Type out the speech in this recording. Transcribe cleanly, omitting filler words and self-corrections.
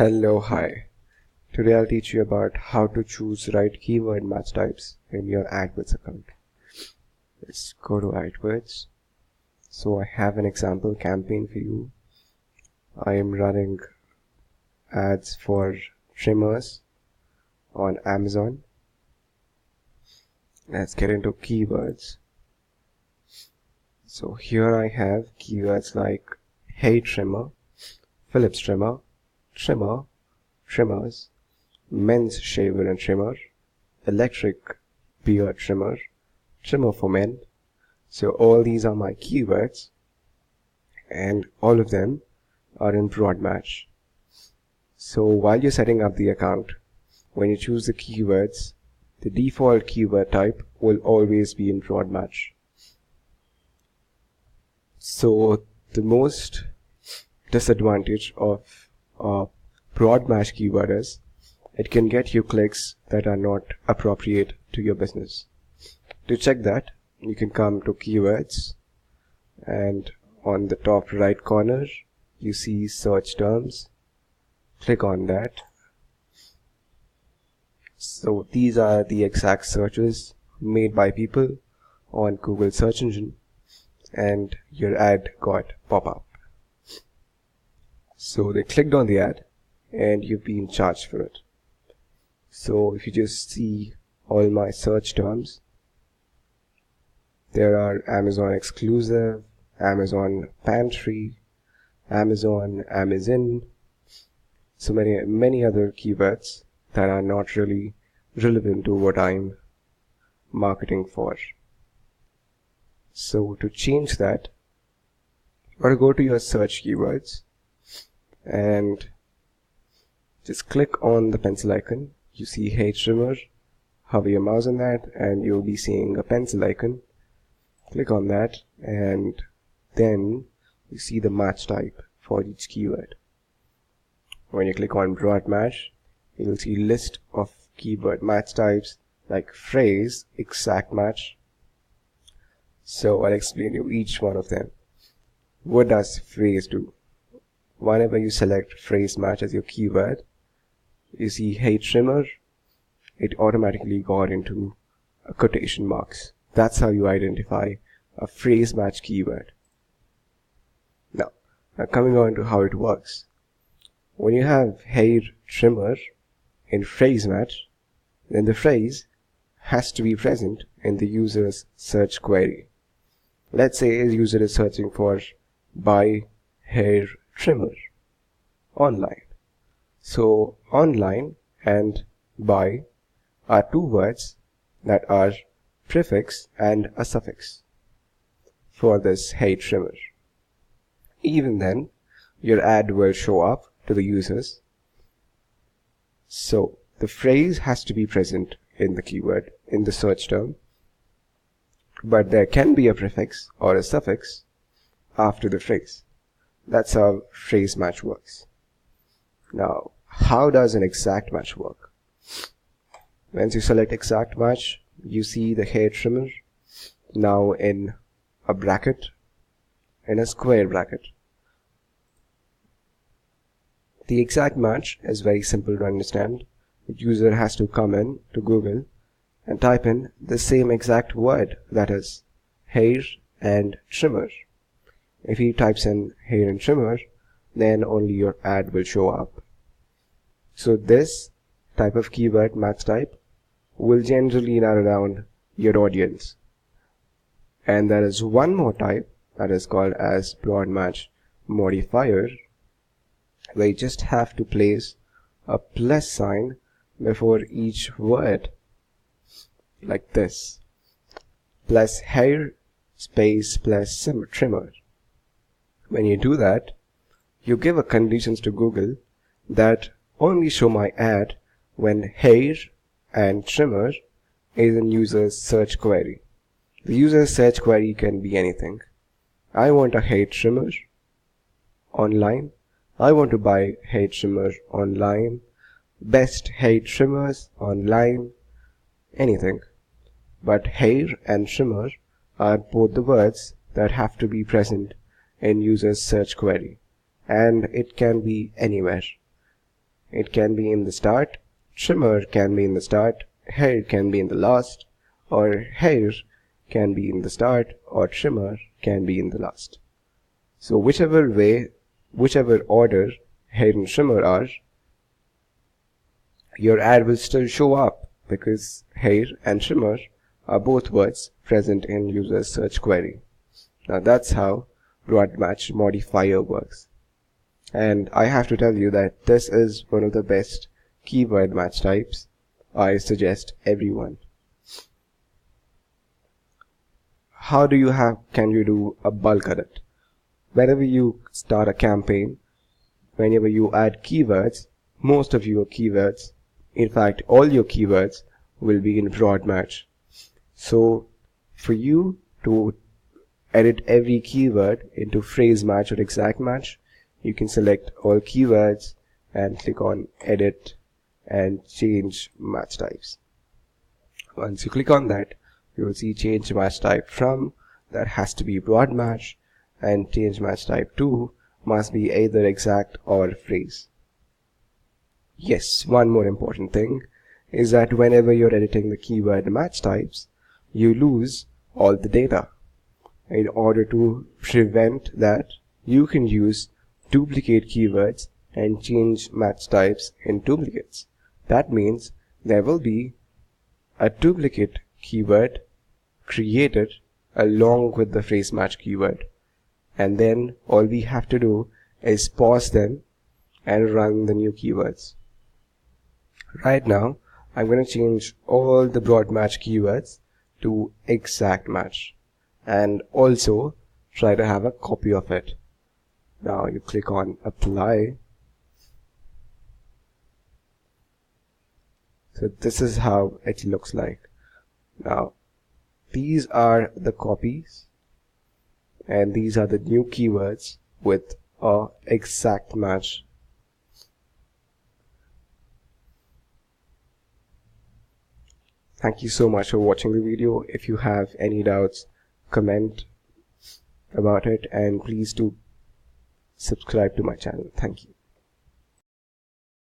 Hello, hi. Today I'll teach you about how to choose right keyword match types in your AdWords account. Let's go to AdWords. So I have an example campaign for you. I am running ads for trimmers on Amazon. Let's get into keywords. So here I have keywords like hey trimmer, Philips trimmer, trimmer, trimmers, men's shaver and trimmer, electric beard trimmer, trimmer for men. So all these are my keywords and all of them are in broad match. So while you're setting up the account, when you choose the keywords, the default keyword type will always be in broad match. So the most disadvantage of a broad match keyword is it can get you clicks that are not appropriate to your business. To check that, you can come to keywords and on the top right corner you see search terms. Click on that. So these are the exact searches made by people on Google search engine and your ad got pop up. So they clicked on the ad and you've been charged for it. So if you just see all my search terms, there are Amazon exclusive, Amazon pantry, Amazon, so many other keywords that are not really relevant to what I'm marketing for. So to change that, or go to your search keywords and just click on the pencil icon. You see hey trimmer, hover your mouse on that and you'll be seeing a pencil icon. Click on that and then you see the match type for each keyword. When you click on broad match, you'll see list of keyword match types like phrase, exact match. So I'll explain you each one of them. What does phrase do? Whenever you select phrase match as your keyword, you see hey trimmer, it automatically got into quotation marks. That's how you identify a phrase match keyword. Now coming on to how it works. When you have hair trimmer in phrase match, then the phrase has to be present in the user's search query. Let's say a user is searching for buy hair trimmer online. So online and buy are two words that are prefix and a suffix for this hey trimmer. Even then, your ad will show up to the users. So the phrase has to be present in the keyword, in the search term, but there can be a prefix or a suffix after the phrase. That's how phrase match works. Now, how does an exact match work? Once you select exact match, you see the hair trimmer now in a bracket, in a square bracket. The exact match is very simple to understand. The user has to come in to Google and type in the same exact word, that is hair and trimmer. If he types in hair and trimmer, then only your ad will show up. So this type of keyword match type will generally narrow down your audience. And there is one more type that is called as broad match modifier, where you just have to place a plus sign before each word like this, plus hair space plus trimmer. When you do that, you give a conditions to Google that only show my ad when hair and trimmer is in user's search query. The user's search query can be anything. I want a hair trimmer online. I want to buy hair trimmer online. Best hair trimmers online. Anything. But hair and trimmer are both the words that have to be present in user's search query. And it can be anywhere. It can be in the start, trimmer can be in the start, hair can be in the last, or hair can be in the start, or trimmer can be in the last. So whichever order hair and trimmer are, your ad will still show up because hair and trimmer are both words present in user's search query. Now that's how broad match modifier works. And I have to tell you that this is one of the best keyword match types. I suggest everyone. How can you do a bulk edit? Whenever you start a campaign, whenever you add keywords, most of your keywords, in fact all your keywords, will be in broad match. So for you to edit every keyword into phrase match or exact match, you can select all keywords and click on edit and change match types. Once you click on that, you will see change match type from, that has to be broad match, and change match type to must be either exact or phrase. Yes, one more important thing is that whenever you're editing the keyword match types, you lose all the data. In order to prevent that, you can use duplicate keywords and change match types in duplicates. That means there will be a duplicate keyword created along with the phrase match keyword, and then all we have to do is pause them and run the new keywords. Right now I'm going to change all the broad match keywords to exact match and also try to have a copy of it. Now you click on apply. So this is how it looks like. Now these are the copies and these are the new keywords with a exact match. Thank you so much for watching the video. If you have any doubts, comment about it, and please do subscribe to my channel. Thank you.